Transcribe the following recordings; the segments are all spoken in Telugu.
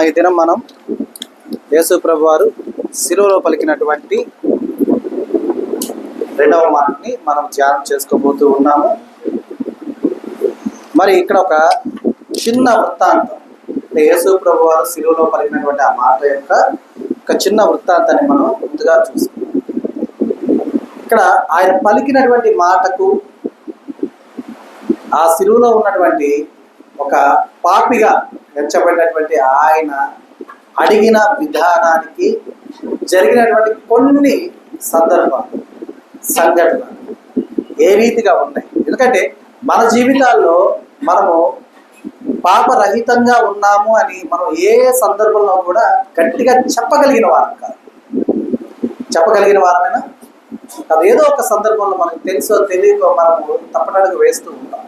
ఈ దినం మనం యేసు ప్రభు వారు శిలువలో పలికినటువంటి రెండవ మాటని మనం ధ్యానం చేసుకోబోతూ ఉన్నాము. మరి ఇక్కడ ఒక చిన్న వృత్తాంతం, యేసు ప్రభు వారు శిలువలో పలికినటువంటి ఆ మాట యొక్క ఒక చిన్న వృత్తాంతాన్ని మనం ముందుగా చూసుకుంటాం. ఇక్కడ ఆయన పలికినటువంటి మాటకు ఆ శిలువలో ఉన్నటువంటి ఒక పాపిగా ఎంచబడినటువంటి ఆయన అడిగిన విధానానికి జరిగినటువంటి కొన్ని సందర్భాలు, సంఘటనలు ఏ రీతిగా ఉన్నాయి. ఎందుకంటే మన జీవితాల్లో మనము పాపరహితంగా ఉన్నాము అని మనం ఏ సందర్భంలో కూడా గట్టిగా చెప్పగలిగిన వారం కాదు. చెప్పగలిగిన వారమైనా అది ఏదో ఒక సందర్భంలో మనకు తెలుసో తెలియకో మనము తప్పటడుగు వేస్తూ ఉంటాం.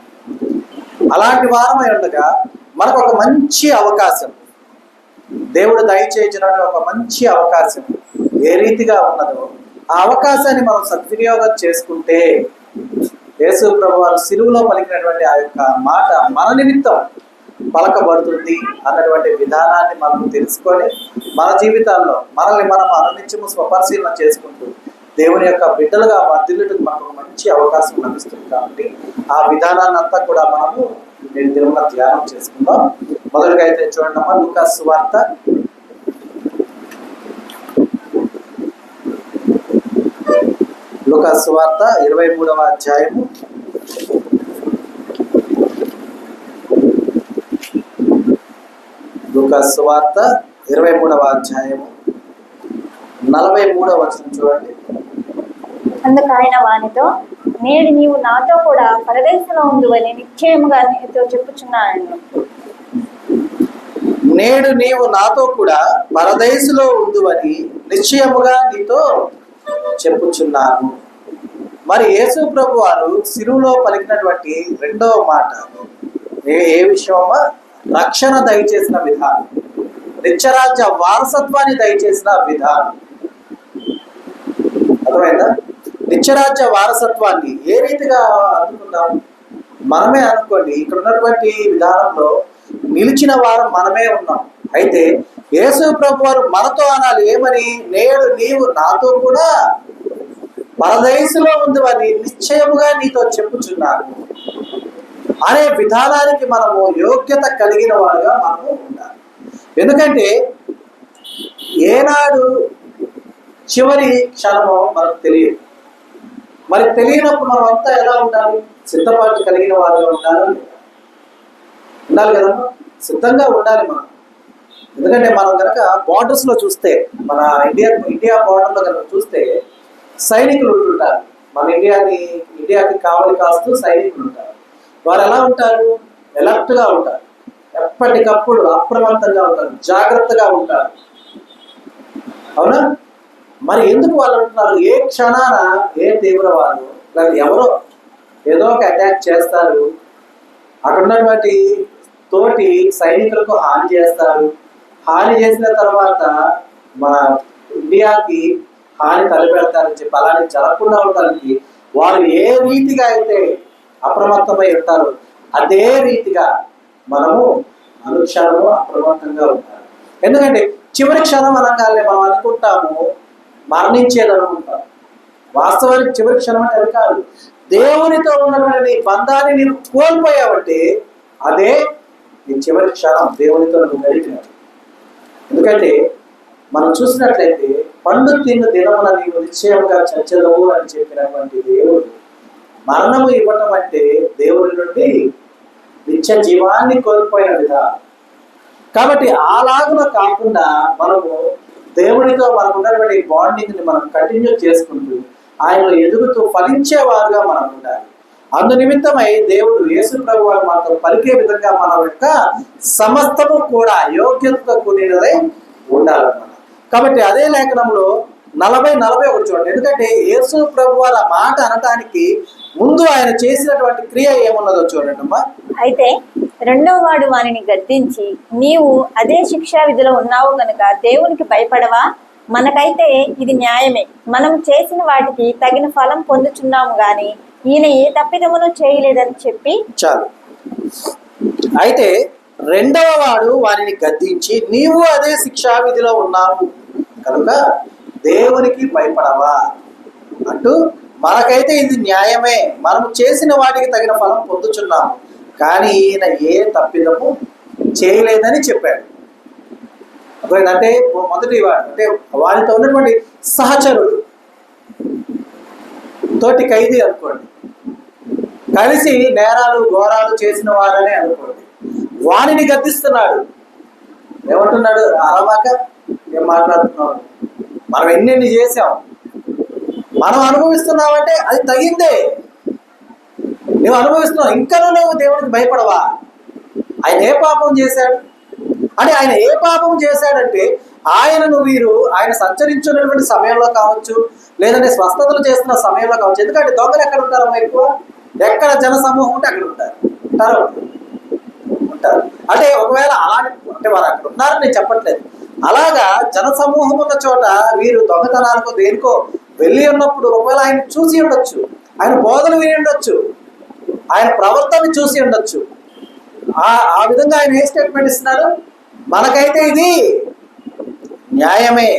అలాంటి వారమై ఉండగా మనకు ఒక మంచి అవకాశం, దేవుడు దయచేయించినటువంటి ఒక మంచి అవకాశం ఏ రీతిగా ఉన్నదో ఆ అవకాశాన్ని మనం సద్వినియోగం చేసుకుంటే యేసు ప్రభు వారు శిలువలో పలికినటువంటి ఆ యొక్క మాట మన నిమిత్తం పలకబడుతుంది అన్నటువంటి విధానాన్ని మనం తెలుసుకొని మన జీవితాల్లో మనల్ని మనం అనునిత్యము స్వపరిశీలన చేసుకుంటూ దేవుని యొక్క బిడ్డలుగా వర్ధిల్లుటకు మనకు మంచి అవకాశం లభిస్తుంది. కాబట్టి ఆ విధానాన్ని అంతా కూడా మనము నేను దినమున ధ్యానం చేసుకుందాం. మొదటిగా అయితే చూడండి, లూకా సువార్త 23వ అధ్యాయము లూకా సువార్త 23వ అధ్యాయము 43వ వచనం చూడండి. అందుకు ఆయన వానితో, నేడు నీవు నాతో కూడా పరదేశంలో ఉండువని నిశ్చయముగా నీతో చెప్పుచున్నాను. నేడు నీవు నాతో కూడా పరదేశంలో ఉండువని నిశ్చయముగా నీతో చెప్పుచున్నాను. మరి యేసు ప్రభు వారు శిలువలో పలికినటువంటి రెండవ మాట ఏ విషయమా? రక్షణ దయచేసిన విధానం, నిత్యరాజ్య వారసత్వాన్ని దయచేసిన విధానం. అర్థమైందా? నిత్యరాజ్య వారసత్వాన్ని ఏ రీతిగా అనుకున్నాం? మనమే అనుకోండి, ఇక్కడ ఉన్నటువంటి విధానంలో నిలిచిన వారు మనమే ఉన్నాం. అయితే యేసు ప్రభు వారు మనతో అనాలి ఏమని? నేడు నీవు నాతో కూడా పరదేశంలో ఉందని నిశ్చయముగా నీతో చెప్పుచున్నాను అనే విధానానికి మనము యోగ్యత కలిగిన వారుగా మనము ఉండాలి. ఎందుకంటే ఏనాడు చివరి క్షణమో మనకు తెలియదు. మరి తెలియనప్పుడు మనం అంతా ఎలా ఉండాలి? సిద్ధపాటు కలిగిన వారుగా ఉండాలి కదా, సిద్ధంగా ఉండాలి మనం. ఎందుకంటే మనం కనుక బార్డర్స్లో చూస్తే, మన ఇండియా బార్డర్లో కనుక చూస్తే సైనికులు ఉంటుంటారు. మన ఇండియాకి కావలి కాస్తూ సైనికులు ఉంటారు. వారు ఎలా ఉంటారు? ఎలర్ట్గా ఉంటారు, ఎప్పటికప్పుడు అప్రమత్తంగా ఉంటారు, జాగ్రత్తగా ఉంటారు. అవునా? మరి ఎందుకు వాళ్ళు అంటున్నారు? ఏ క్షణాన ఏ తీవ్రవాదు లేదా ఎవరో ఏదో ఒక అటాక్ చేస్తారు, అక్కడ ఉన్నటువంటి తోటి సైనికులకు హాని చేస్తారు. హాని చేసిన తర్వాత మన ఇండియాకి హాని తలపెడతారని చెప్పి అలానే జరగకుండా ఉండడానికి వారు ఏ రీతిగా అయితే అప్రమత్తమై ఉంటారో అదే రీతిగా మనము అనుక్షణము అప్రమత్తంగా ఉంటారు. ఎందుకంటే చివరి క్షణం అనగానే మనం అనుకుంటాము మరణించేది అనుకుంటాం. వాస్తవానికి చివరి క్షణం అంటే అది కాదు. దేవునితో ఉన్నటువంటి బంధాన్ని నీవు కోల్పోయావంటే అదే నీ చివరి క్షణం, దేవునితో నువ్వు గడిపినట్టు. ఎందుకంటే మనం చూసినట్లయితే పండు తిన్న దినమున నీవు నిశ్చయంగా చచ్చదవు అని చెప్పినటువంటి దేవుడు మరణము ఇవ్వటం అంటే దేవుడి నుండి నిత్య జీవాన్ని కోల్పోయిన విధానం. కాబట్టి అలాగున కాకుండా మనము దేవుడితో మనకు ఉన్నటువంటి బాండింగ్ని మనం కంటిన్యూ చేసుకుంటూ ఆయనలో ఎదుగుతూ ఫలించేవారుగా మనం ఉండాలి. అందు నిమిత్తమై దేవుడు యేసు ప్రభు వారు మనతో పలికే విధంగా మన యొక్క సమస్తము కూడా యోగ్యతతో కూడినదై ఉండాలన్నమాట. కాబట్టి అదే లేఖనంలో 40-41 చూడండి. ఎందుకంటే యేసు ప్రభు వారు ఆ మాట అనటానికి ముందు ఆయన చేసినటువంటి క్రియ ఏమున్నదో చూడండి అమ్మా. అయితే రెండో వాడు వానిని గద్దించి, నీవు అదే శిక్షా విధిలో ఉన్నావు కనుక దేవునికి భయపడవా? మనకైతే ఇది న్యాయమే, మనం చేసిన వాటికి తగిన ఫలం పొందుచున్నాము గాని ఈయన ఏ తప్పిదమును చేయలేదని చెప్పి చాలు. అయితే రెండవ వాడు వారిని గద్దించి నీవు అదే శిక్షా విధిలో ఉన్నావు కనుక దేవునికి భయపడవా అంటూ మనకైతే ఇది న్యాయమే, మనం చేసిన వాటికి తగిన ఫలం పొందుచున్నాము, కానీ ఈయన ఏ తప్పిదము చేయలేదని చెప్పాడు. అంటే మొదటి వాడు అంటే వారితో ఉన్నటువంటి సహచరుడు, తోటి ఖైదీ అనుకోండి, కలిసి నేరాలు ఘోరాలు చేసిన వారనే అనుకోండి, వారిని గద్దిస్తున్నాడు. ఏమంటున్నాడు? అరవాక ఏం మాట్లాడుతున్నావు, మనం ఎన్నెన్ని చేసాం, మనం అనుభవిస్తున్నావంటే అది తగిందే, నువ్వు అనుభవిస్తున్నావు, ఇంకా నువ్వు దేవునికి భయపడవా? ఆయన ఏ పాపం చేశాడు అని, ఆయన ఏ పాపం చేశాడంటే ఆయనను వీరు ఆయన సంచరించున్నటువంటి సమయంలో కావచ్చు, లేదంటే స్వస్థతలు చేస్తున్న సమయంలో కావచ్చు. ఎందుకంటే దొంగలు ఎక్కడ ఉంటారమ్మా? ఎక్కువ ఎక్కడ జన సమూహం ఉంటే అక్కడ ఉంటారు. అంటే ఒకవేళ అలాంటి అంటే వారు అక్కడ ఉన్నారని నేను చెప్పట్లేదు, అలాగా జన సమూహం ఉన్న చోట వీరు దొంగతనాలకు దేనికో వెళ్ళి ఉన్నప్పుడు ఒకవేళ ఆయన చూసి ఉండొచ్చు, ఆయన బోధలు విని ఉండొచ్చు, ఆయన ప్రవర్తన చూసి ఉండొచ్చు. ఆ విధంగా ఆయన ఏ స్టేట్మెంట్ ఇస్తున్నారు? మనకైతే ఇది న్యాయమే,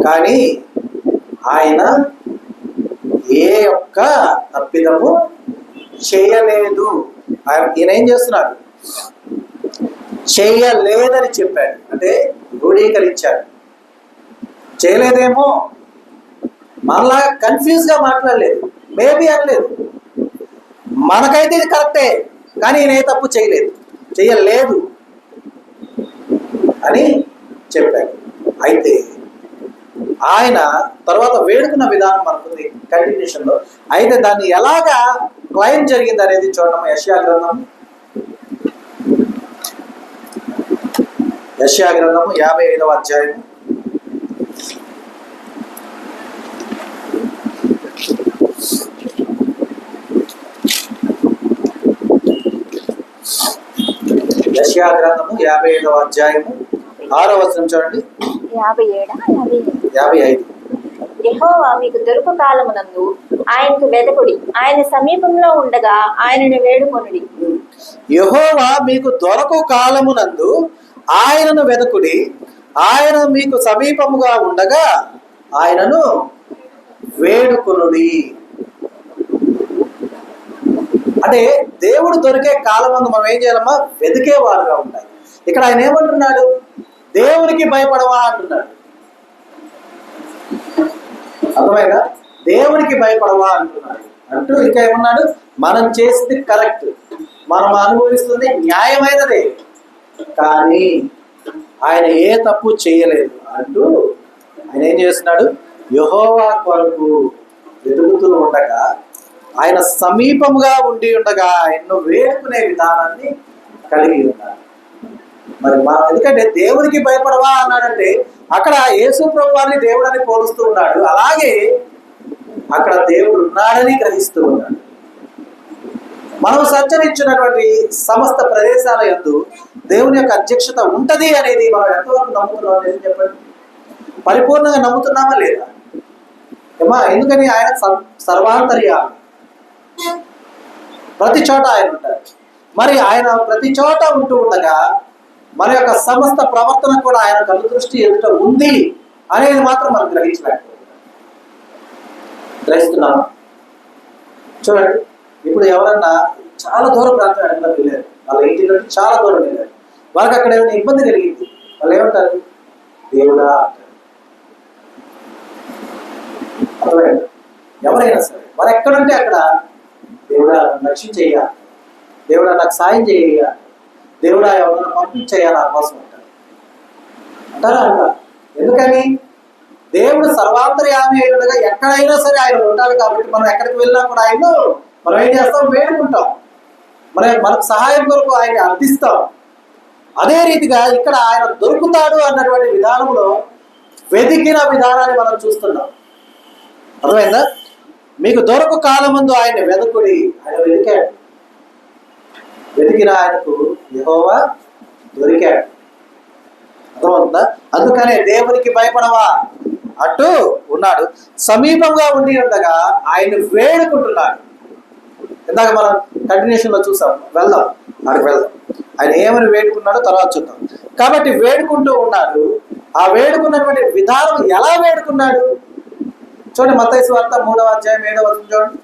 కానీ ఆయన ఏ ఒక్క తప్పిదము చేయలేదు. ఈయన ఏం చేస్తున్నాడు? చేయలేదని చెప్పాడు, అంటే రూఢీకరించాడు. చేయలేదేమో, మనలా కన్ఫ్యూజ్గా మాట్లాడలేదు, మేబీ అనలేదు, మనకైతే ఇది కరెక్టే, కానీ ఈయన ఏ తప్పు చేయలేదు అని చెప్పాడు. అయితే ఆయన తర్వాత వేడుకున్న విధానం మనకుంది కంటిన్యూషన్లో. అయితే దాన్ని ఎలాగా క్లైమ్ జరిగింది అనేది చూడడం. యెషయా గ్రంథము 55వ అధ్యాయం యెషయా గ్రంథము 55వ అధ్యాయము 6వ వచనం చూడండి. 55. యెహోవా మీకు దొరుకు కాలమునందు ఆయనకు వెదకుడి, ఆయన సమీపంలో ఉండగా ఆయనను వేడుకొనుడి. యెహోవా మీకు దొరకు కాలమునందు ఆయనను వెదకుడి, ఆయన మీకు సమీపముగా ఉండగా ఆయనను వేడుకొనుడి. అంటే దేవుడు దొరికే కాలమందు మనం ఏం చేయాలమ్మా? వెతికేవారుగా ఉండాలి. ఇక్కడ ఆయన ఏమంటున్నాడు? దేవునికి భయపడవా అంటున్నాడు. అర్థమైనా? దేవునికి భయపడవా అంటున్నాడు. అంటూ ఇంకా ఏమన్నాడు? మనం చేసింది కరెక్ట్, మనం అనుభవిస్తుంది న్యాయమైనదే, కానీ ఆయన ఏ తప్పు చేయలేదు అంటూ ఆయన ఏం చేస్తున్నాడు? యెహోవా కొరకు వెతుకుతూ ఉండగా, ఆయన సమీపముగా ఉండి ఉండగా ఆయన్ను వేడుకునే విధానాన్ని కలిగి ఉన్నాడు. మరి ఎందుకంటే దేవునికి భయపడవా అన్నాడంటే అక్కడ యేసు ప్రభు వారిని దేవుడని పోలుస్తూ ఉన్నాడు, అలాగే అక్కడ దేవుడు ఉన్నాడని గ్రహిస్తూ ఉన్నాడు. మనం సంచరించినటువంటి సమస్త ప్రదేశాల యందు దేవుని యొక్క అధ్యక్షత ఉంటది అనేది మనం ఎంతవరకు నమ్ముతున్నాం అనేది చెప్పండి. పరిపూర్ణంగా నమ్ముతున్నామా లేదా? ఏమా? ఎందుకని ఆయన సర్వాంతర్యామి, ప్రతి చోట ఆయన ఉంటారు. మరి ఆయన ప్రతి చోట ఉంటూ ఉండగా మన యొక్క సమస్త ప్రవర్తన కూడా ఆయన కళ్ళు దృష్టి ఎదుట ఉంది అనేది మాత్రం మనం గ్రహిస్తున్నామా? చూడండి, ఇప్పుడు ఎవరన్నా చాలా దూర ప్రాంతం ఎక్కడ వెళ్ళారు, వాళ్ళ ఇంటి నుండి చాలా దూరం వెళ్ళారు, వాళ్ళకి అక్కడ ఏమైనా ఇబ్బంది కలిగింది, వాళ్ళు ఏమంటారు? దేవుడా అంటారు. అర్థమైంది? ఎవరైనా సరే వారు ఎక్కడుంటే అక్కడ దేవుడా రక్షణ చెయ్య, దేవుడా నాకు సాయం చేయ, దేవుడా ఎవరైనా పంపించేయ నా కోసం అంటారా? అంటారు. ఎందుకని? దేవుడు సర్వాంతర్యామి అయి ఉండగా ఎక్కడైనా సరే ఆయన ఉంటాడు కాబట్టి మనం ఎక్కడికి వెళ్ళినా కూడా ఆయన మనం ఏం చేస్తాం? వేడుకుంటాం, మనకు సహాయం కొరకు ఆయన అర్థిస్తాం. అదే రీతిగా ఇక్కడ ఆయన దొరుకుతాడు అన్నటువంటి విధానంలో వెతికిన విధానాన్ని మనం చూస్తున్నాం. అర్థమైందా? మీకు దొరకు కాలమందు ఆయన వెదకుడి, ఆయన వెతికాడు, వెతికిన ఆయనకు యెహోవా దొరికాడు. అర్థమవుతుందా? అందుకనే దేవునికి భయపడవా అంటూ ఉన్నాడు. సమీపంగా ఉండి ఉండగా ఆయన వేడుకుంటున్నాడు. ఇందాక మనం కంటిన్యూషన్ లో చూసాం, అక్కడికి వెళ్దాం. ఆయన ఏమని వేడుకున్నాడో తర్వాత చూద్దాం. కాబట్టి వేడుకుంటూ ఉన్నాడు. ఆ వేడుకున్నటువంటి విధానం ఎలా వేడుకున్నాడు చూడండి. మత్తయి సువార్త 3వ అధ్యాయం 7వ వచనం చూడండి.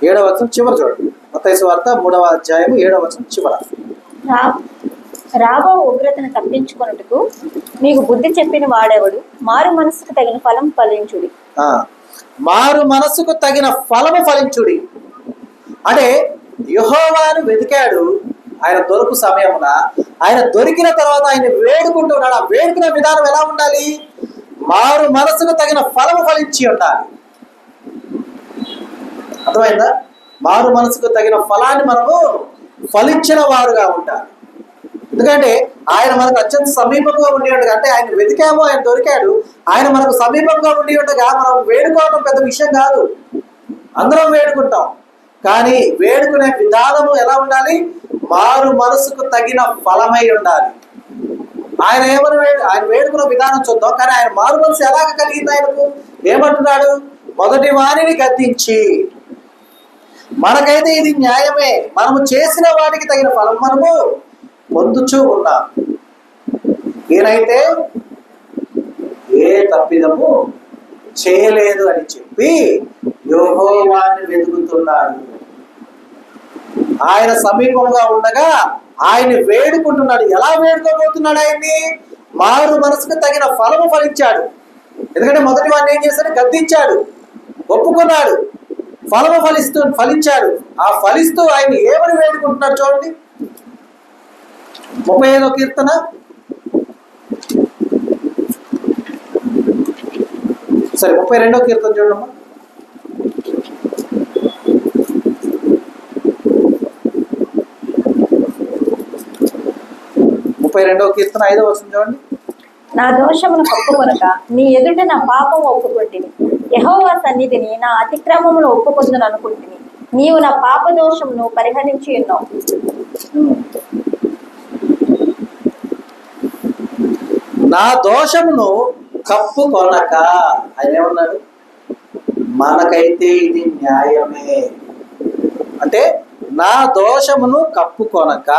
7వ వచనం చివర చూడండి. మత్తయి సువార్త 3వ అధ్యాయం 7వ వచనం చివర. రాబో ఉగ్రతను తప్పించుకొనుటకు మీకు బుద్ధి చెప్పిన వాడెవడు, మారు మనసుకు తగిన ఫలం ఫలించుడి. మారు మనసుకు తగిన ఫలము ఫలించుడి అంటే యెహోవాను వెతికాడు. ఆయన దొరుకు సమయమున ఆయన దొరికిన తర్వాత ఆయన వేడుకుంటున్నాడు. ఆ వేడుకునే విధానం ఎలా ఉండాలి? మారు మనసుకు తగిన ఫలము ఫలించి ఉండాలి. అర్థమైందా? మారు మనసుకు తగిన ఫలాన్ని మనము ఫలించిన వారుగా ఉండాలి. ఎందుకంటే ఆయన మనకు అత్యంత సమీపంగా ఉండి ఉండగా, అంటే ఆయన వెతికాము, ఆయన దొరికాడు, ఆయన మనకు సమీపంగా ఉండి ఉండగా మనం వేడుకోవడం పెద్ద విషయం కాదు. అందరం వేడుకుంటాం, కానీ వేడుకునే విధానము ఎలా ఉండాలి? మారు మనసుకు తగిన ఫలమై ఉండాలి. ఆయన ఆయన వేడుకున్న విధానం చూద్దాం. కానీ ఆయన మారు మనసు ఎలాగ కలిగింది? ఆయనకు ఏమంటున్నాడు? మొదటి వాణిని గద్దించి, మనకైతే ఇది న్యాయమే, మనము చేసిన వాటికి తగిన ఫలం మనము పొందుచూ ఉన్నాం. ఈయనైతే ఏ తప్పిదము చేయలేదు అని చెప్పి యెహోవాని వెతుకుతున్నాడు. ఆయన సమీపంగా ఉండగా ఆయన్ని వేడుకుంటున్నాడు. ఎలా వేడుకోబోతున్నాడు? ఆయన్ని మారు మనసుకు తగిన ఫలము ఫలించాడు. ఎందుకంటే మొదటి వాడిని ఏం చేశాడు? గద్దించాడు, ఒప్పుకున్నాడు, ఫలము ఫలించాడు. ఆ ఫలిస్తూ ఆయన ఏమని వేడుకుంటున్నాడు చూడండి. 35వ కీర్తన 32వ కీర్తన చూడమ్మా. 32వ కీర్తన 5వ వచనం చూడండి. నా దోషమును కప్పుకొనక నీ ఎదుట నా పాపం ఒప్పుకొంటిని, యెహోవా సన్నిధిని నా అతిక్రమమును ఒప్పుకొందును అనుకుంటుని, నీవు నా పాప దోషమును పరిహరించి ఉన్నావు. నా దోషమును కప్పుకొనక, ఆయన ఏమన్నాడు? మనకైతే ఇది న్యాయమే. అంటే నా దోషమును కప్పుకొనక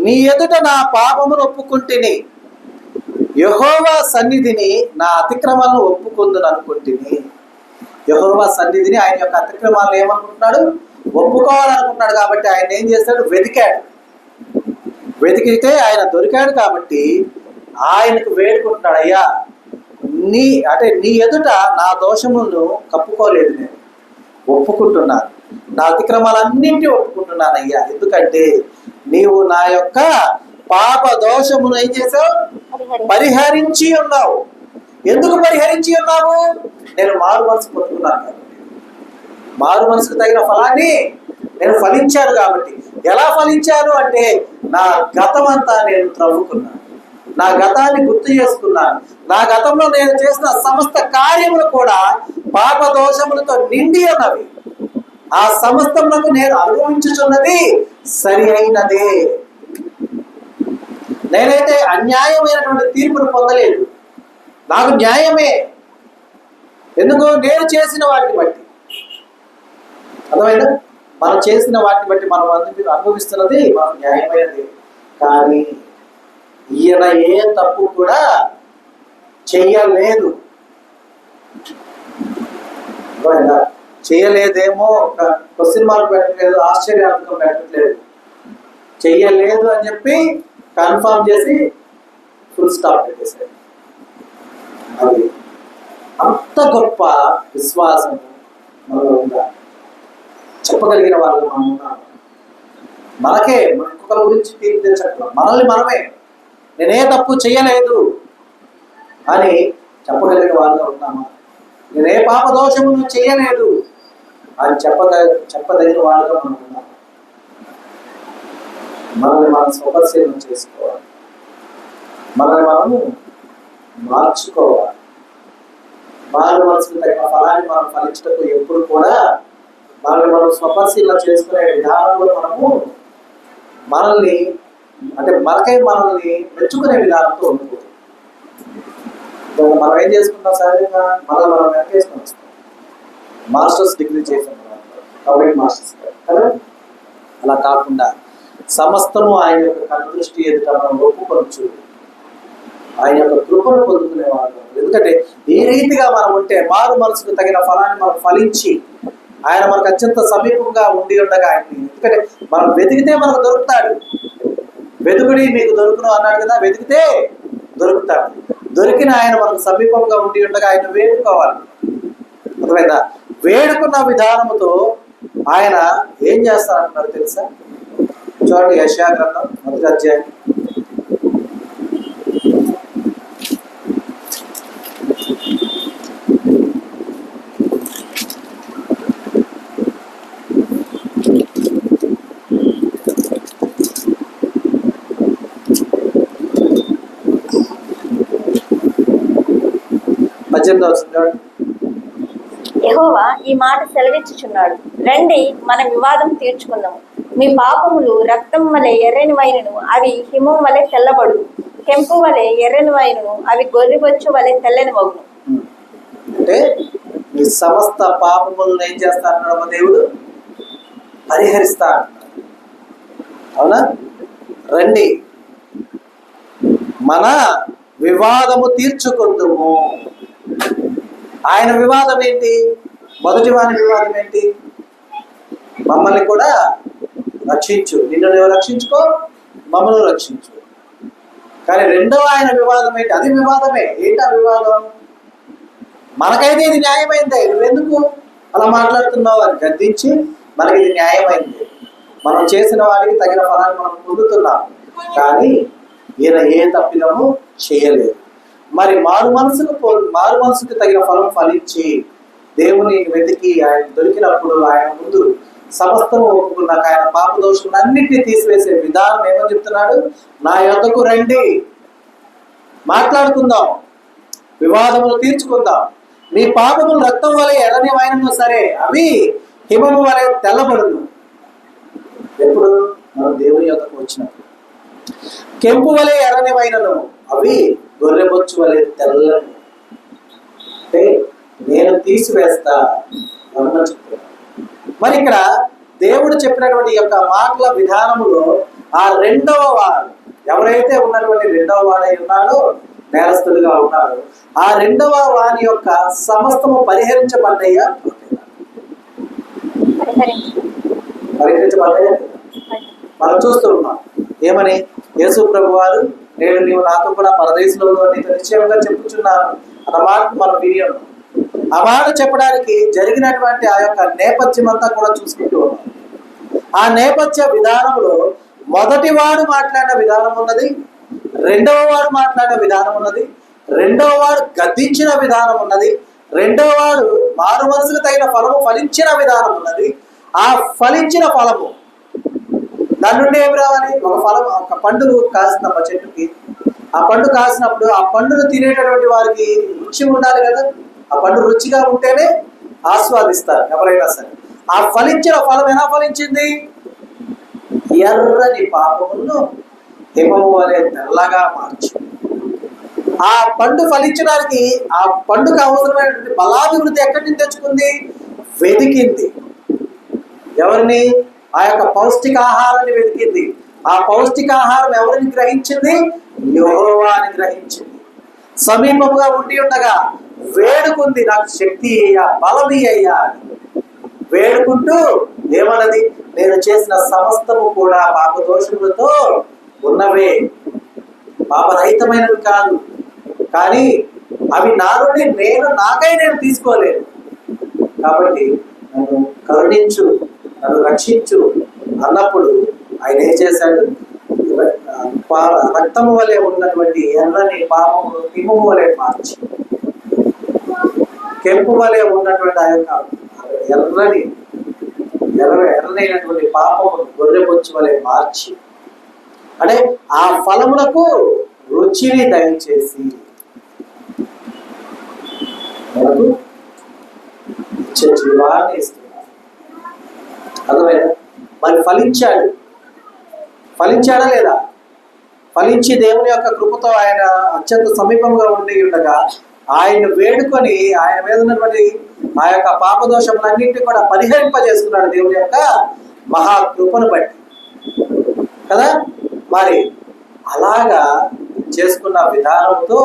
నీ ఎదుట నా పాపమును ఒప్పుకుంటుని, యెహోవా సన్నిధిని నా అతిక్రమాలను ఒప్పుకుందును అనుకుంటుని. యెహోవా సన్నిధిని, ఆయన యొక్క అతిక్రమాలను ఏమనుకుంటున్నాడు? ఒప్పుకోవాలనుకుంటున్నాడు. కాబట్టి ఆయన ఏం చేస్తాడు? వెతికాడు. వెతికితే ఆయన దొరికాడు. కాబట్టి ఆయనకు వేడుకుంటున్నాడు, అయ్యా నీ ఎదుట నా దోషములను కప్పుకోలేదు, నేను ఒప్పుకుంటున్నాను, నా అతిక్రమాలన్నింటినీ ఒప్పుకుంటున్నాను అయ్యా. ఎందుకంటే నీవు నా యొక్క పాప దోషమును ఏం చేసావు? పరిహరించి ఉన్నావు. ఎందుకు పరిహరించి ఉన్నావు? నేను మారు మనసు పొందుకున్నాను కాబట్టి, మారు మనసుకు తగిన ఫలాన్ని నేను ఫలించాను. కాబట్టి ఎలా ఫలించాను అంటే నా గతం అంతా నేను త్రవ్వుకున్నాను, నా గతాన్ని గుర్తు చేసుకున్నాను. నా గతంలో నేను చేసిన సమస్త కార్యములు కూడా పాప దోషములతో నిండి ఉన్నవి. ఆ సమస్తములకు నేను అనుభవించుచున్నది సరి అయినదే. నేనైతే అన్యాయమైనటువంటి తీర్పును పొందలేదు, నాకు న్యాయమే. ఎందుకు? నేను చేసిన వాటిని బట్టి. అర్థమైందా? మనం చేసిన వాటిని బట్టి మనం అనుభవిస్తున్నది మనం న్యాయమైనది. కానీ ఈయన ఏ తప్పు కూడా చెయ్యలేదు. చెయ్యలేదేమో క్వశ్చన్ మార్క్ పెట్టట్లేదు, ఆశ్చర్యార్థం పెట్టట్లేదు. చెయ్యలేదు అని చెప్పి కన్ఫర్మ్ చేసి ఫుల్ స్టాప్ పెట్టేశారు. అది అంత గొప్ప విశ్వాసం మనలో ఉందా? చెప్పగలిగిన వాళ్ళు మనం ఉన్నాం. మనకే ఇంకొకరి గురించి తీర్పు తెచ్చట్లా, మనల్ని మనమే నేనే తప్పు చెయ్యలేదు అని చెప్పగలిగిన వాళ్ళలో ఉన్నామా? నేనే పాప దోషమును చెయ్యలేదు అని చెప్పదగిన వాళ్ళలో మనం ఉన్నాం. మనల్ని మనం స్వపరిశీలన చేసుకోవాలి, మనల్ని మనము మార్చుకోవాలి. మారు మనసుకు తగిన ఫలాన్ని మనం ఫలించటకు ఎప్పుడు కూడా మనల్ని మనం స్వపరిశీలన చేసుకునే విధానంలో మనము మనల్ని మనల్ని మెచ్చుకునే విధానంతో ఉండకూడదు. మనం ఏం చేసుకుంటాం? సహజంగా మనం వెనకేసుకొని వస్తాం. మాస్టర్స్ డిగ్రీ చేసిన కాబట్టి మాస్టర్స్ కదా. అలా కాకుండా సమస్తము ఆయన యొక్క కనుదృష్టి ఎదుట మనం ఒప్పుకొనచ్చు, ఆయన యొక్క కృపను పొందుకునేవాడు. ఎందుకంటే ఈ రీతిగా మనం ఉంటే మారు మనసుకు తగిన ఫలాన్ని మనం ఫలించి ఆయన మనకు అత్యంత సమీపంగా ఉండి ఉండగా ఆయన్ని, ఎందుకంటే మనం వెతికితే మనకు దొరుకుతాడు. వెతుకుడి మీకు దొరుకును అన్నాడు కదా, వెతికితే దొరుకుతాడు. దొరికిన ఆయన మనకు సమీపంగా ఉండి ఉండగా ఆయన వేడుకోవాలి. అర్థమైందా? వేడుకున్న విధానముతో ఆయన ఏం చేస్తారంటున్నారు తెలుసా? చూడండి, యెషయా గ్రంథం 1వ అధ్యాయం 18వ వచనం. యెహోవా ఈ మాట సెలవిచ్చుచున్నాడు, రండి మన వివాదం తీర్చుకుందాము. మీ పాపములు రక్తం వలె ఎర్రని వైనను అవి హిమం వలె తెల్లబడు, కెంపు వలె ఎర్రని వైనను అవి గొర్రెబొచ్చు వలె తెల్లని మగును. అంటే మీ సమస్త పాపములను ఏం చేస్తారన్నాడు దేవుడు? పరిహరిస్తా అంటున్నాడు. అవునా? రండి మన వివాదము తీర్చుకుందుము. ఆయన వివాదం ఏంటి? మొదటి వాని వివాదం ఏంటి? మమ్మల్ని కూడా రక్షించు, నిన్ను నువ్వు రక్షించుకో, మమ్మల్ని రక్షించు. కానీ రెండవ ఆయన వివాదం ఏంటి? అది వివాదమే. ఏంటి ఆ వివాదం? మనకైతే ఇది న్యాయమైందే, నువ్వెందుకు అలా మాట్లాడుతున్నావు అని గద్దించి, మనకి ఇది న్యాయమైంది, మనం చేసిన వారికి తగిన ఫలాన్ని మనం పొందుతున్నాం, కానీ ఈయన ఏ తప్పిదము చేయలేదు. మరి మారు మనసుకు తగిన ఫలం ఫలించి దేవుని వెతికి ఆయన దొరికినప్పుడు ఆయన ముందు సమస్తము ఒప్పుకున్నాక ఆయన పాప దోషులన్నింటినీ తీసివేసే విధానం ఏమని చెప్తున్నాడు? నా యొద్దకు రండి, మాట్లాడుకుందాం, వివాదములు తీర్చుకుందాం. మీ పాపములు రక్తం వలె ఎర్రని వైనను సరే అవి హిమము వలె తెల్లబడును. ఎప్పుడు? మనం దేవుని యొద్దకు వచ్చినప్పుడు. కెంపు వలె ఎర్రని వైనను అవి గొర్రెబొచ్చు వలె తెల్లని. అంటే నేను తీసివేస్తా అని చెప్తున్నాను. మరి ఇక్కడ దేవుడు చెప్పినటువంటి యొక్క మాటల విధానములో ఆ రెండవ వాడు ఎవరైతే ఉన్నటువంటి రెండవ వాడై ఉన్నాడో, నేరస్తుడిగా ఉన్నాడు, ఆ రెండవ వాని యొక్క సమస్తము పరిహరించబడ్డాయా? పరిహరించబడ్డాయా? మనం చూస్తూ ఉన్నాం. ఏమని? యేసు ప్రభు వారు, నేను నీవు నాతో కూడా పరదేశంలో నీతో నిశ్చయంగా చెప్పుచున్నాను అన్న మాట మనం విని ఉన్నాం. ఆ మాట చెప్పడానికి జరిగినటువంటి ఆ యొక్క నేపథ్యం అంతా కూడా చూసుకుంటూ ఉన్నాం. ఆ నేపథ్య విధానంలో మొదటి వాడు మాట్లాడిన విధానం ఉన్నది, రెండవ వాడు మాట్లాడిన విధానం ఉన్నది, రెండవ వాడు గద్దించిన విధానం ఉన్నది, రెండవ వాడు మారు మనసుకు తగిన ఫలము ఫలించిన విధానం ఉన్నది. ఆ ఫలించిన ఫలము దాని నుండి ఏమి రావాలి? ఒక పండు కాసినమ్మ చెట్టుకి, ఆ పండు కాసినప్పుడు ఆ పండును తినేటటువంటి వారికి రుచి ఉండాలి కదా. ఆ పండు రుచిగా ఉంటేనే ఆస్వాదిస్తారు ఎవరైనా సరే. ఆ ఫలించిన ఫలం ఎలా ఫలించింది? ఎర్రని పాపములను హిమము వలె తెల్లగా మార్చి. ఆ పండు ఫలించడానికి ఆ పండుగ అవసరమైనటువంటి బలాభివృద్ధి ఎక్కడి నుంచి తెచ్చుకుంది? వెతికింది. ఎవరిని? ఆ యొక్క పౌష్టికాహారాన్ని వెతికింది. ఆ పౌష్టికాహారం ఎవరిని గ్రహించింది? యెహోవాని గ్రహించింది. సమీపంగా ఉండి ఉండగా వేడుకుంది, నాకు శక్తి అయ్యా, బలమి అయ్యా. వేడుకుంటూ ఏమన్నది? నేను చేసిన సమస్తము కూడా పాపదోషములతో ఉన్నవే, పాపరహితమైనవి కాదు, కానీ అవి నా నుండి నేను తీసుకోలేను. కాబట్టి నన్ను కరుణించు, నన్ను రక్షించు అన్నప్పుడు ఆయన ఏం చేశాడు? రక్తము వలె ఉన్నటువంటి ఎర్రని పాపము హిమము వలె మార్చి, కెంపు వలె ఉన్నటువంటి ఆ యొక్క ఎర్రనైనటువంటి పాపము గొర్రెబొచ్చు వలె మార్చి, అంటే ఆ ఫలములకు రుచిని దయచేసి మనకు జీవాన్ని ఇస్తున్నాడు. అర్థమైనా? మరి ఫలించాడా లేదా? ఫలించి దేవుని యొక్క కృపతో ఆయన అత్యంత సమీపంగా ఉండి ఉండగా ఆయన వేడుకొని ఆయన మీద ఉన్నటువంటి ఆ యొక్క పాపదోషములన్నింటినీ కూడా పరిహరింపజేసుకున్నాడు దేవుని యొక్క మహాకృపను బట్టి కదా. మరి అలాగా చేసుకున్న విధానంతో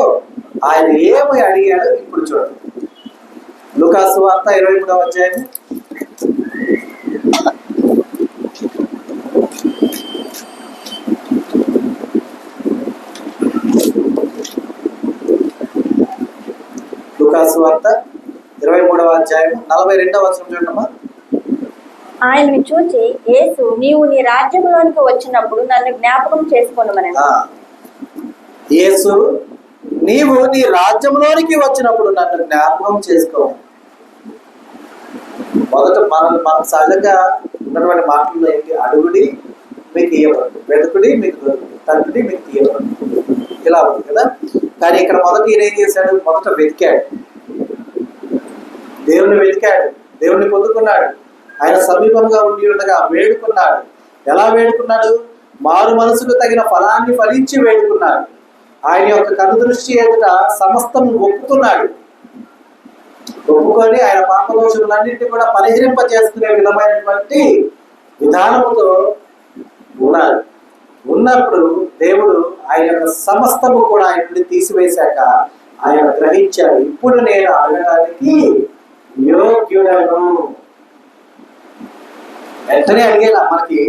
ఆయన ఏమి అడిగాడు ఇప్పుడు చూడండి. లూకాసు వార్త 23వ అధ్యాయం. లూకాసు వార్త 23వ అధ్యాయం 42వ వచనం చూడమ్మా. ఆయనను చూచి యేసు, నీవు నీ రాజ్యంలోనికి వచ్చినప్పుడు నన్ను జ్ఞాపకం చేసుకొనుమని. యేసు, నీవు నీ రాజ్యంలోనికి వచ్చినప్పుడు నన్ను జ్ఞాపకం చేసుకో. మొదట మనం సహజంగా ఉన్నటువంటి మాటల్లో ఏంటి? అడుగుడి మీకు ఇవ్వబడు, వెతుకుడి మీకు దొరుకుతుంది, తగ్గుడి మీకు తీయబడు, ఇలా ఉంది కదా. కానీ ఇక్కడ మొదట ఈయన ఏం చేశాడు? మొదట వెతికాడు, దేవుని వెతికాడు, దేవుని పొందుకున్నాడు. ఆయన సమీపంగా ఉండి ఉండగా వేడుకున్నాడు. ఎలా వేడుకున్నాడు? మారు మనసుకు తగిన ఫలాన్ని ఫలించి వేడుకున్నాడు. ఆయన యొక్క కనుదృష్టి ఎదుట సమస్తం ఒప్పుకున్నాడు. ఒప్పుకొని ఆయన పాపదోషములన్నింటినీ కూడా పరిహరింపజేసుకునే విధమైనటువంటి విధానముతో ఉన్నాడు. ఉన్నప్పుడు దేవుడు ఆయన యొక్క సమస్తము కూడా ఆయన నుండి తీసివేశాక ఆయన గ్రహించాడు, ఇప్పుడు నేను అడగడానికి యోగ్యుడను. వెంటనే అడిగేలా మనకి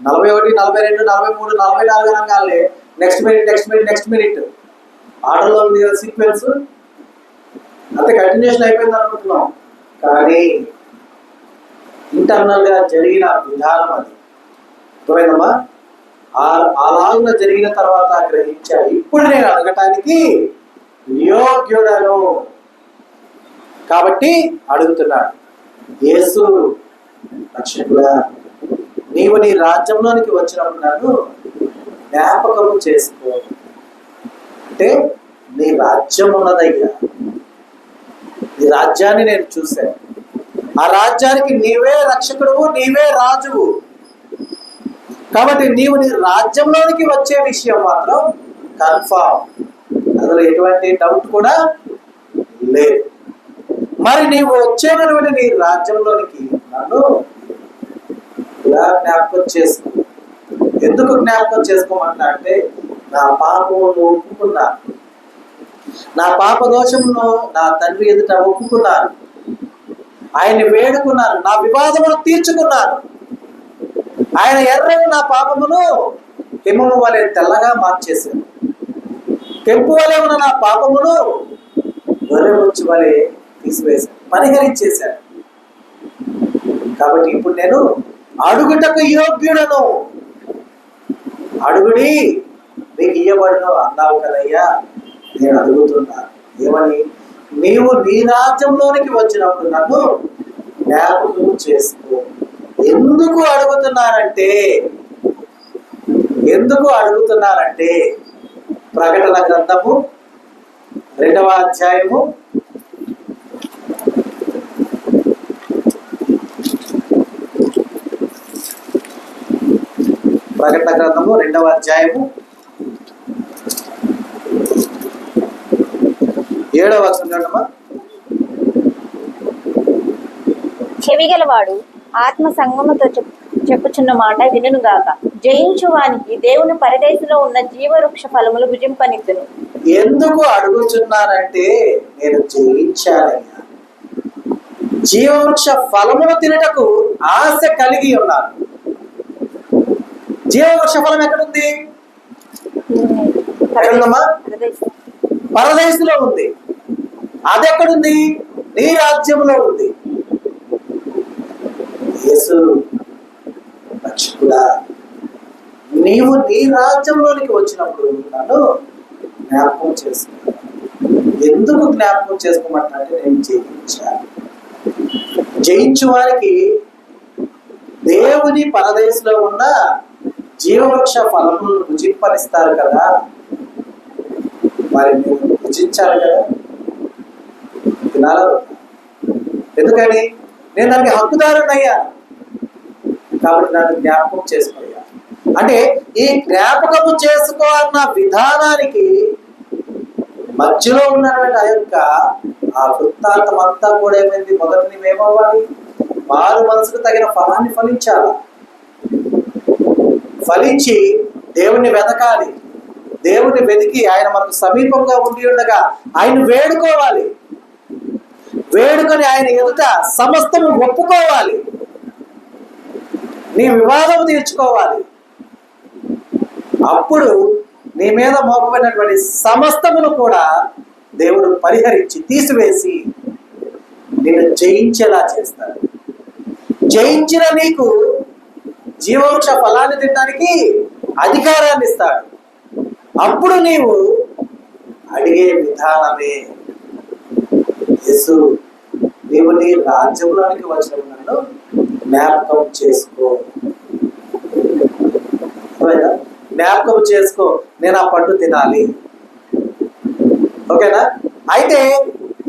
41, 42, 43, 44 అనగానే నెక్స్ట్ మినిట్ ఆర్డర్లో ఉంది కదా సీక్వెన్స్. అంతే కంటిన్యూషన్ అయిపోయింది అనుకుంటున్నాం, కానీ ఇంటర్నల్ గా జరిగిన విధానం అది అర్థమైందమ్మా. అలాగున జరిగిన తర్వాత గ్రహించాడు, ఇప్పుడు నేను అడగటానికి యోగ్యుడను. కాబట్టి అడుగుతున్నాడు, యేసు రక్షకుడా, నీవు నీ రాజ్యంలోనికి వచ్చినప్పుడు నన్ను జ్ఞాపకము చేసుకో. అంటే నీ రాజ్యం ఉన్నదయ్యా, ఈ రాజ్యాన్ని నేను చూశాను, ఆ రాజ్యానికి నీవే రక్షకుడువు, నీవే రాజువు. కాబట్టి నీవు నీ రాజ్యంలోనికి వచ్చే విషయం మాత్రం కన్ఫామ్, అందులో ఎటువంటి డౌట్ కూడా లేదు. మరి నీవు వచ్చేటటువంటి నీ రాజ్యంలోనికి నన్ను ఇలా జ్ఞాపకం చేసుకో. ఎందుకు జ్ఞాపకం చేసుకోమంటా అంటే, నా పాపమును ఒప్పుకున్నాను, నా పాప దోషమును నా తండ్రి ఎదుట ఒప్పుకున్నాను, ఆయన్ని వేడుకున్నాను, నా వివాదమును తీర్చుకున్నాను. ఆయన ఎర్రని నా పాపమును హిమము వలె తెల్లగా మార్చేశాను, కెంపు వలె ఉన్న నా పాపమును గొర్రె బొచ్చు వలె తీసివేశాను, పరిహరించేశాను. కాబట్టి ఇప్పుడు నేను అడుగుటకు యోగ్యుడను. అడుగుడి నీకు ఇయ్యబడును అన్నావు కదయ్యా, నేను అడుగుతున్నా ఏమని? నీవు నీ రాజ్యంలోనికి వచ్చినప్పుడు నన్ను జ్ఞాపకం చేసుకో. ఎందుకు అడుగుతున్నానంటే ప్రకటన గ్రంథము 2వ అధ్యాయము 2వ అధ్యాయము 7వ వచనం. చెవిగలవాడు ఆత్మ సంగముతో చెప్పుచున్న మాట వినుగాక. జయించు వానికి దేవుని పరదేశంలో ఉన్న జీవవృక్ష ఫలములు భుజింపనిద్దును. ఎందుకు అడుగుచున్నానంటే నేను జయించానయ్యా, జీవవృక్ష ఫలములు తినటకు ఆశ కలిగి ఉన్నాను. జీవవృక్ష ఫలం ఎక్కడుంది? ఎక్కడుందమ్మా? పరదేశంలో ఉంది. అది ఎక్కడుంది? నీ రాజ్యంలో ఉంది. యేసు రక్షకుడా, నీవు నీ రాజ్యంలోనికి వచ్చినప్పుడు నన్ను జ్ఞాపకం చేసుకో. ఎందుకు జ్ఞాపకం చేసుకోమంటే నేను జయించాను. జయించు వారికి దేవుని పరదేశంలో ఉన్న జీవవృక్ష ఫలములను భుజింపనిస్తారు కదా, మరి నేను భుజించాలి కదా, తినాలి. ఎందుకని? నేను దానికి హక్కుదారునయ్యా, కాబట్టి నన్ను జ్ఞాపకం చేసుకోయ్యా. అంటే ఈ జ్ఞాపకము చేసుకో అన్న విధానానికి మధ్యలో ఉన్నటువంటి ఆ వృత్తాంతం అంతా కూడా ఏమైంది? మొదట నీవేమవ్వాలి? మారు మనసుకు తగిన ఫలాన్ని ఫలించాలి. ఫలించి దేవుణ్ణి వెతకాలి. దేవుణ్ణి వెతికి ఆయన మనకు సమీపంగా ఉండి ఉండగా ఆయన వేడుకోవాలి. వేడుకొని ఆయన ఎదుట సమస్తము ఒప్పుకోవాలి. నీ వివాదం తీర్చుకోవాలి. అప్పుడు నీ మీద మోపబడినటువంటి సమస్తమును కూడా దేవుడు పరిహరించి తీసివేసి నిన్ను జయించేలా చేస్తాడు. జయించిన నీకు జీవవృక్ష ఫలాన్ని తినడానికి అధికారాన్ని ఇస్తాడు. అప్పుడు నీవు అడిగే విధానమే, యేసు నీవు నీ రాజ్యంలోనికి వచ్చిన నన్ను జ్ఞాపకం చేసుకో, జ్ఞాపకం చేసుకో, నేను ఆ పండు తినాలి. ఓకేనా? అయితే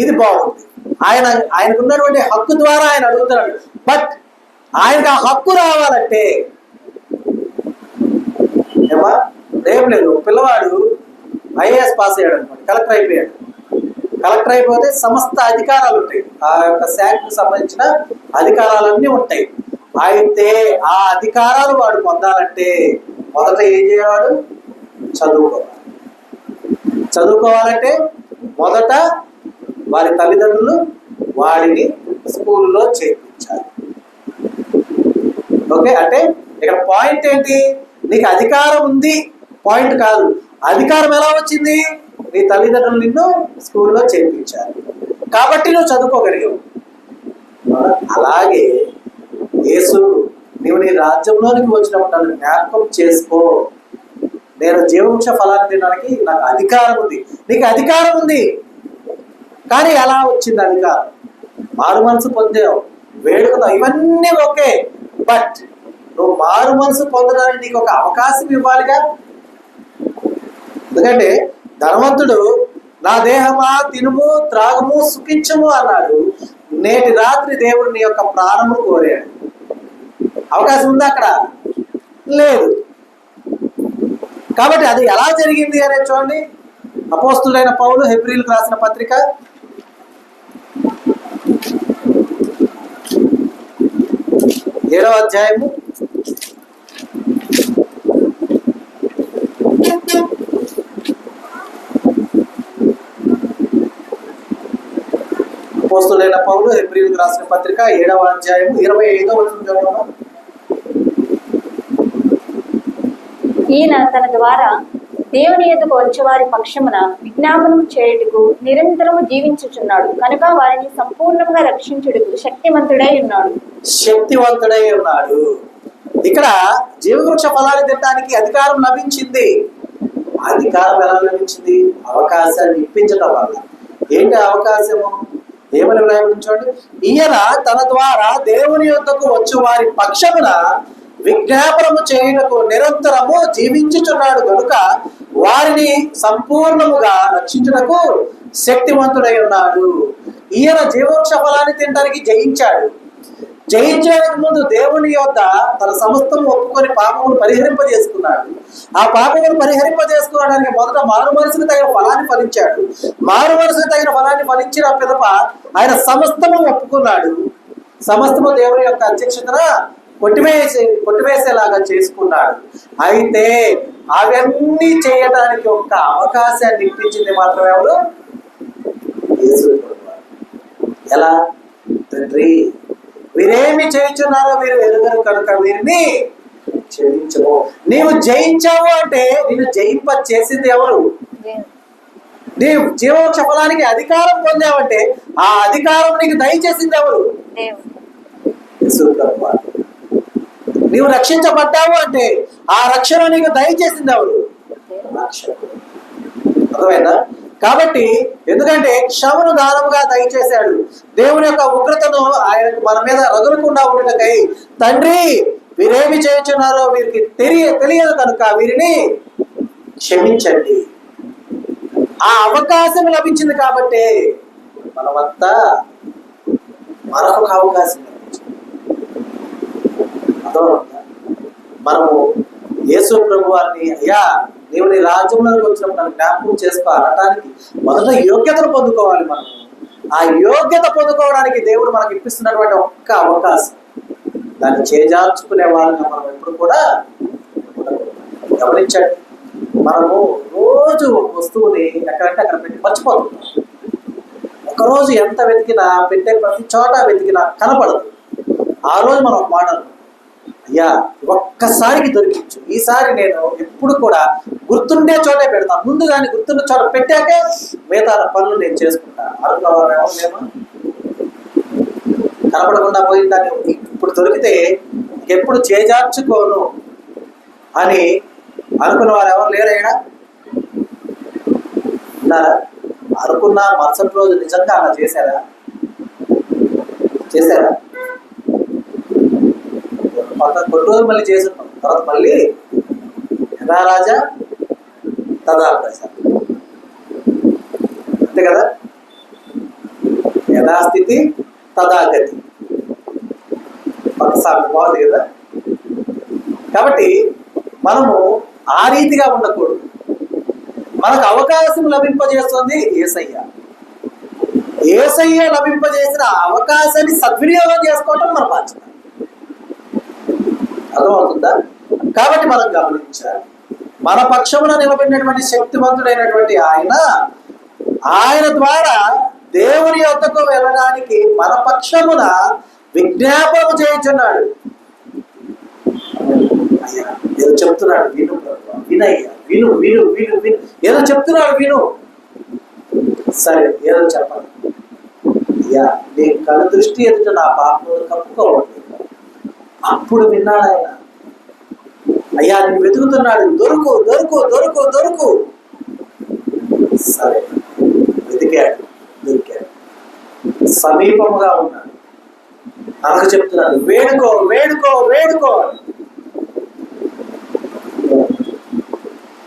ఇది బాగుంది. ఆయనకు ఉన్నటువంటి హక్కు ద్వారా ఆయన అడుగుతున్నాడు. బట్ ఆయనకు ఆ హక్కు రావాలంటే ఏం లేదు. పిల్లవాడు ఐఏఎస్ పాస్ అయ్యాడు అనుకోండి, కలెక్టర్ అయిపోయాడు. కలెక్టర్ అయిపోతే సమస్త అధికారాలు ఉంటాయి. ఆ యొక్క శాఖకు సంబంధించిన అధికారాలన్నీ ఉంటాయి. అయితే ఆ అధికారాలు వాడు పొందాలంటే మొదట ఏం చేయవాడు? చదువుకోవాలి. చదువుకోవాలంటే మొదట వారి తల్లిదండ్రులు వాడిని స్కూల్లో చేర్పించాలి. ఓకే, అంటే ఇక్కడ పాయింట్ ఏంటి? నీకు అధికారం ఉంది పాయింట్ కాదు. అధికారం ఎలా వచ్చింది? నీ తల్లిదండ్రులు నిన్ను స్కూల్లో చేర్పించారు కాబట్టి నువ్వు చదువుకోగలిగావు. అలాగే యేసు నీవు నీ రాజ్యంలోనికి వచ్చినప్పుడు నన్ను జ్ఞాపకం చేసుకో, నేను జీవవృక్ష ఫలాన్ని తినడానికి నాకు అధికారం ఉంది. నీకు అధికారం ఉంది, కానీ ఎలా వచ్చింది అధికారం? మారు మనసు పొందావు, వేడుకున్నావు, ఇవన్నీ ఓకే. బట్ నువ్వు మారు మనసు పొందడానికి నీకు ఒక అవకాశం ఇవ్వాలిగా. ఎందుకంటే ధనవంతుడు నా దేహమా తినుము త్రాగుము సుఖించము అన్నాడు. నేటి రాత్రి దేవుడు నీ యొక్క ప్రాణము కోరాడు. అవకాశం ఉందా? అక్కడ లేదు. కాబట్టి అది ఎలా జరిగింది అనేది చూడండి. అపోస్తులైన పౌలు హెబ్రీయులకు రాసిన పత్రిక 7వ అధ్యాయము 25వ వచనం చదవండి. ఈయన తన ద్వారా దేవుని ఎదుగు వచ్చేవారి పక్షమున విజ్ఞాపనం చేయుటకు నిరంతరము జీవించుచున్నాడు కనుక వారిని సంపూర్ణంగా రక్షించుటకు శక్తివంతుడై ఉన్నాడు. ఇక్కడ జీవవృక్ష ఫలాన్ని తినడానికి అధికారం లభించింది. అధికారం ఎలా లభించింది? అవకాశాన్ని ఇప్పించడం వల్ల. ఏంటి అవకాశము? ఏమని వ్రాయబడించండి? ఈయన తన ద్వారా దేవుని యొద్దకు వచ్చి వారి పక్షమున విజ్ఞాపనము చేయుటకు నిరంతరము జీవించుచున్నాడు కనుక వారిని సంపూర్ణముగా రక్షించుటకు శక్తివంతుడై ఉన్నాడు. ఈయన జీవవృక్ష ఫలాన్ని తినడానికి జయించాడు. జయించడానికి ముందు దేవుని యొద్ద తన సమస్తం ఒప్పుకొని పాపమును పరిహరింపజేసుకున్నాడు. ఆ పాపమును పరిహరింపజేసుకోవడానికి మొదట మారు మనసుకు తగిన ఫలాన్ని ఫలించాడు. మారు మనసుకు తగిన ఫలాన్ని ఫలించిన పిదప ఆయన సమస్తము ఒప్పుకున్నాడు. సమస్తము దేవుని యొక్క అధ్యక్షతన కొట్టివేసేలాగా చేసుకున్నాడు. అయితే అవన్నీ చేయడానికి ఒక అవకాశాన్ని ఇప్పించింది మాత్రం ఎవరు? యేసు. ఎలా? తండ్రి వీరేమి చేయించున్నారో మీరు ఎరుగరు కనుక వీరిని క్షమించము. నీవు జయించావు అంటే నిన్ను జయింప చేసింది ఎవరు? నీవు జీవవృక్ష ఫలానికి అధికారం పొందావంటే ఆ అధికారం నీకు దయచేసింది ఎవరు? నీవు రక్షించబడ్డావు అంటే ఆ రక్షణ నీకు దయచేసింది ఎవరు? అర్థమైందా? కాబట్టి ఎందుకంటే క్షమను దానముగా దయచేశాడు. దేవుని యొక్క ఉగ్రతను ఆయనకు మన మీద రగులకుండా ఉండటకై తండ్రి వీరేమి చేయించున్నారో వీరికి తెలియదు కనుక వీరిని క్షమించండి. ఆ అవకాశం లభించింది కాబట్టి మనమంతా మరొక అవకాశం లభించింది. మనము యేసు ప్రభు వారిని అయ్యా నీవు నీ రాజ్యంలోకి వచ్చినప్పుడు నన్ను జ్ఞాపకం చేసుకో అనటానికి మొదట యోగ్యతను పొందుకోవాలి మనం. ఆ యోగ్యత పొందుకోవడానికి దేవుడు మనకి ఇప్పిస్తున్నటువంటి ఒక్క అవకాశం. దాన్ని చేజార్చుకునే వాళ్ళని మనం ఎప్పుడు కూడా గమనించండి. మనము రోజు వస్తువుని ఎక్కడంటే అక్కడ పెట్టి మర్చిపోతున్నాం. ఒకరోజు ఎంత వెతికినా, పెట్టే ప్రతి చోట వెతికినా కనపడదు. ఆ రోజు మనం ఒక మాట అన్నాం, అయ్యా ఒక్కసారికి దొరికించు, ఈసారి నేను ఎప్పుడు కూడా గుర్తుండే చోటే పెడతాను, ముందు కానీ గుర్తున్న చోట పెట్టాకే మిగతా పనులు నేను చేసుకుంటాను. అనుకున్నవారు ఎవరేమో కనపడకుండా పోయిందని ఇప్పుడు దొరికితే ఎప్పుడు చేజార్చుకోను అని అనుకున్న వారు ఎవరు లేరైనా ఉన్నారా? అనుకున్న మరుసటి రోజు నిజంగా అలా చేశారా? కొన్ని రోజులు మళ్ళీ చేస్తున్నాం, తర్వాత మళ్ళీ యథా రాజా తదా ప్రజ, అంతే కదా? యథాస్థితి తదాగతి బాగుంది కదా. కాబట్టి మనము ఆ రీతిగా ఉండకూడదు. మనకు అవకాశం లభింపజేస్తుంది యేసయ్య లభింపజేసిన అవకాశాన్ని సద్వినియోగం చేసుకోవటం మన బాధ్యత. అర్థమవుతుందా? కాబట్టి మనం గమనించాలి, మన పక్షమున నిలబడినటువంటి శక్తివంతుడైనటువంటి ఆయన ద్వారా దేవుని యొద్దకు వెళ్ళడానికి మన పక్షమున విజ్ఞాపన చేయించున్నాడు. అయ్యా ఏదో చెప్తున్నాడు, విను వినయ్యా, విను విను విను విను, ఏదో చెప్తున్నాడు, విను. సరే ఏదో చెప్పాలి. అయ్యా నీ కను దృష్టి ఎదుట నా పాపను కప్పుకోవట్లేదు. అప్పుడు విన్నాడు ఆయన, అయ్యా నేను వెతుకుతున్నాడు, దొరుకు దొరుకు దొరుకు దొరుకు. సరే వెతికాడు, దొరికాడు, సమీపముగా ఉన్నాడు. నాకు చెప్తున్నాడు, వేడుకో వేడుకో వేడుకో.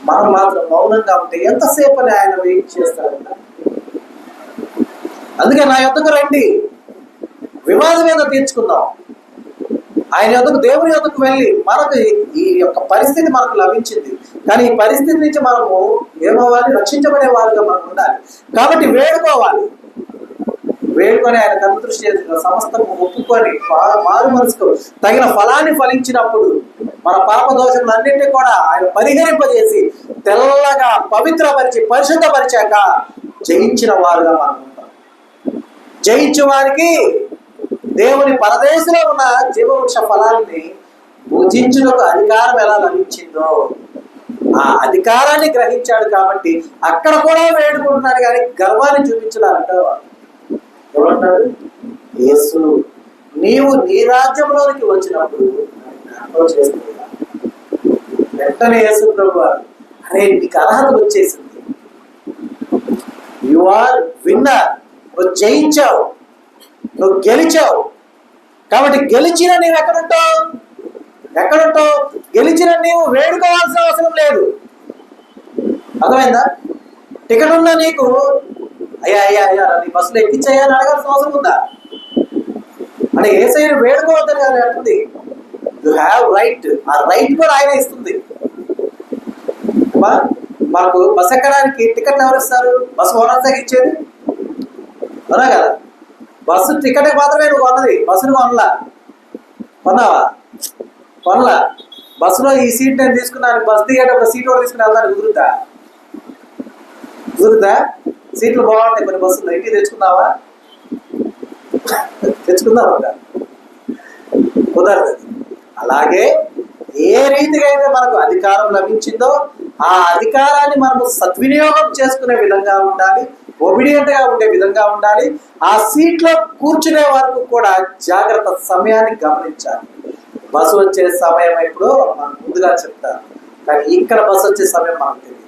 మనం మాత్రం మౌనంగా ఉంటే ఎంతసేపు అని ఆయన వెయిట్ చేస్తారంట. అందుకే నా యొద్దకు రండి, వివాదం ఏదో తీర్చుకుందాం. ఆయన యొద్దకు, దేవుని యొద్దకు వెళ్ళి, మనకు ఈ యొక్క పరిస్థితి మనకు లభించింది, కానీ ఈ పరిస్థితి నుంచి మనము ఏమవ్వాలి? రక్షించబడే వారుగా మనం ఉండాలి. కాబట్టి వేడుకొని ఆయన కన్ను దృష్టి సమస్తము ఒప్పుకొని మారు మనసుకు తగిన ఫలాన్ని ఫలించినప్పుడు మన పాప దోషములన్నింటినీ కూడా ఆయన పరిహరింపజేసి తెల్లగా పవిత్రపరిచి పరిశుద్ధపరిచాక జయించిన వారుగా మనం ఉంటాం. జయించే వారికి దేవుని పరదేశంలో ఉన్న జీవవృక్ష ఫలాన్ని భుజించుటకు అధికారం ఎలా లభించిందో ఆ అధికారాన్ని గ్రహించాడు. కాబట్టి అక్కడ కూడా వేడుకుంటున్నాడు, కానీ గర్వాన్ని చూపించాలంట. ఎవరంటాడు? యేసు, నీవు నీ రాజ్యంలోనికి వచ్చినప్పుడు చేస్తున్నా. వెంటనే యేసు ప్రభు, అరే నీకు అర్హత వచ్చేసింది, యు ఆర్ విన్నర్, నువ్వు జయించావు, నువ్వు గెలిచావు. కాబట్టి గెలిచిన నీవు ఎక్కడుంటావు? గెలిచిన నీవు వేడుకోవాల్సిన అవసరం లేదు. అర్థమైందా? టికెట్ ఉందా నీకు? అయ్యా నీ బస్సులో ఎక్కించాయా అని అడగాల్సిన అవసరం ఉందా? అంటే యేసయ్యను వేడుకోవద్దని కాదు అంటుంది, యు హ్యావ్ రైట్. ఆ రైట్ కూడా ఆయన ఇస్తుంది. మనకు బస్సు ఎక్కడానికి టికెట్ ఎవరు ఇస్తారు? బస్సు ఓనర్స్ ఇచ్చేది, అవునా కదా? బస్సు టికెట్ మాత్రమే నువ్వు కొన్నది, బస్సును కొన్నావా? బస్సులో ఈ సీట్ నేను తీసుకున్నాను, బస్సు దిగేటప్పుడు సీట్ కూడా తీసుకుని వెళ్తాను. కుదురుతా? సీట్లు బాగుంటాయి కొన్ని బస్సులో, ఇంటికి తెచ్చుకున్నావా? కుదరదు. అలాగే ఏ రీతిగా అయితే మనకు అధికారం లభించిందో ఆ అధికారాన్ని మనము సద్వినియోగం చేసుకునే విధంగా ఉండాలి, ఒబిడియంట్ గా ఉండే విధంగా ఉండాలి. ఆ సీట్లో కూర్చునే వరకు కూడా జాగ్రత్త, సమయాన్ని గమనించాలి. బస్సు వచ్చే సమయం ఎప్పుడో మనం ముందుగా చెప్తారు, కానీ ఇక్కడ బస్సు వచ్చే సమయం మనకు తెలియదు.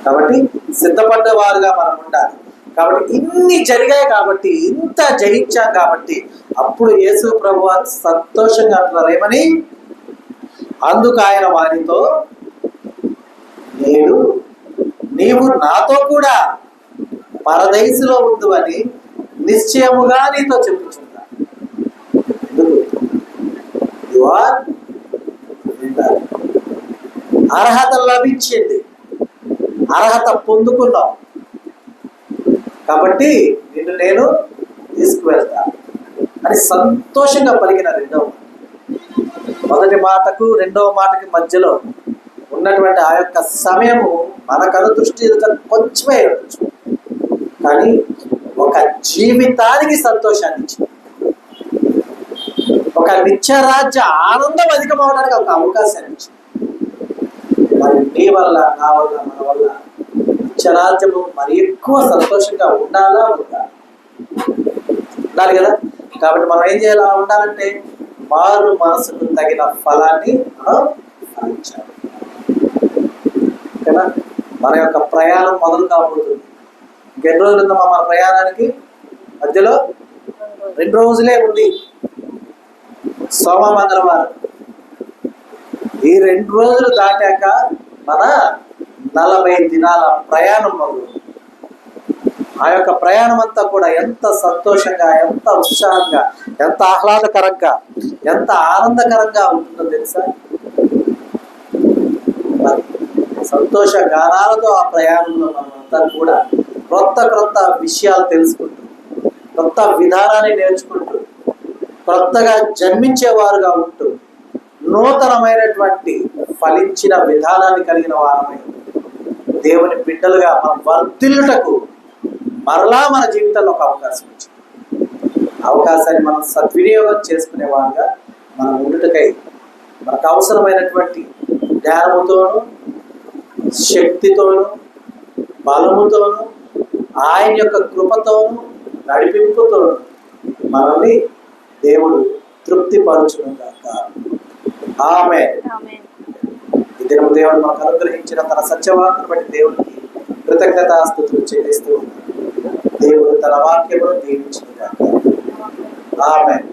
కాబట్టి సిద్ధపడ్డ వారుగా మనం ఉండాలి. కాబట్టి ఇన్ని జరిగాయి, కాబట్టి ఇంత జయించాం, కాబట్టి అప్పుడు యేసు ప్రభు వారు సంతోషంగా అంటున్నారు ఏమని? అందుకు ఆయన వారితో, నేడు నీవు నాతో కూడా పరదేశంలో ఉండు అని నిశ్చయముగా నీతో చెప్పుచున్నా. అర్హత లభించింది, అర్హత పొందుకున్నావు, కాబట్టి నిన్ను నేను తీసుకువెళ్తాను అని సంతోషంగా పలికిన మొదటి మాటకు రెండవ మాటకి మధ్యలో ఉన్నటువంటి ఆ యొక్క సమయము మనకను దృష్టి కొంచెమే ఉండొచ్చు, కానీ ఒక జీవితానికి సంతోషాన్ని ఇచ్చింది, ఒక నిత్యరాజ్య ఆనందం అధికమవడానికి ఒక అవకాశాన్ని ఇచ్చింది. మరి నీ వల్ల, నా వల్ల, మన వల్ల నిత్యరాజ్యము మరి ఎక్కువ సంతోషంగా ఉండాలా ఉండాలి కదా. కాబట్టి మనం ఏం చేయాలా ఉండాలంటే మారు మనసుకు తగిన ఫలాన్ని మనం ఫలించాలి కదా. మన యొక్క ప్రయాణం మొదలు కాబోతుంది. ఇంకెన్ని రోజులు ఉందమ్మా మన ప్రయాణానికి? మధ్యలో 2 రోజులే ఉంది, సోమ మంగళవారం. ఈ 2 రోజులు దాటాక మన 40 దినాల ప్రయాణం మొదలు. ఆ యొక్క ప్రయాణం అంతా కూడా ఎంత సంతోషంగా, ఎంత ఉత్సాహంగా, ఎంత ఆహ్లాదకరంగా, ఎంత ఆనందకరంగా ఉంటుందో తెలుసా. సంతోష గానాలతో ఆ ప్రయాణంలో మనమంతా కూడా క్రొత్త విషయాలు తెలుసుకుంటూ, కొత్త విధానాన్ని నేర్చుకుంటూ, కొత్తగా జన్మించేవారుగా ఉంటూ, నూతనమైనటువంటి ఫలించిన విధానాన్ని కలిగిన వారమై దేవుని బిడ్డలుగా మనం వర్ధిల్లుటకు మరలా మన జీవితంలో ఒక అవకాశం వచ్చింది. అవకాశాన్ని మనం సద్వినియోగం చేసుకునేవారుగా మనం ఉండుటకై మనకు అవసరమైనటువంటి జ్ఞానముతోనూ, శక్తితోనూ, బలముతోనూ, ఆయన యొక్క కృపతోనూ, నడిపింపుతోనూ మనల్ని దేవుడు తృప్తిపరచును గాక. ఆమేన్. ఈ దినం దేవుడు మనకు అనుగ్రహించిన తన సత్యవాక్కును బట్టి దేవుడికి కృతజ్ఞతాస్తుతులు చెల్లిస్తూ ఉన్నాడు. దేవుడు తన వాక్యమును దీవించును గాక. ఆమేన్.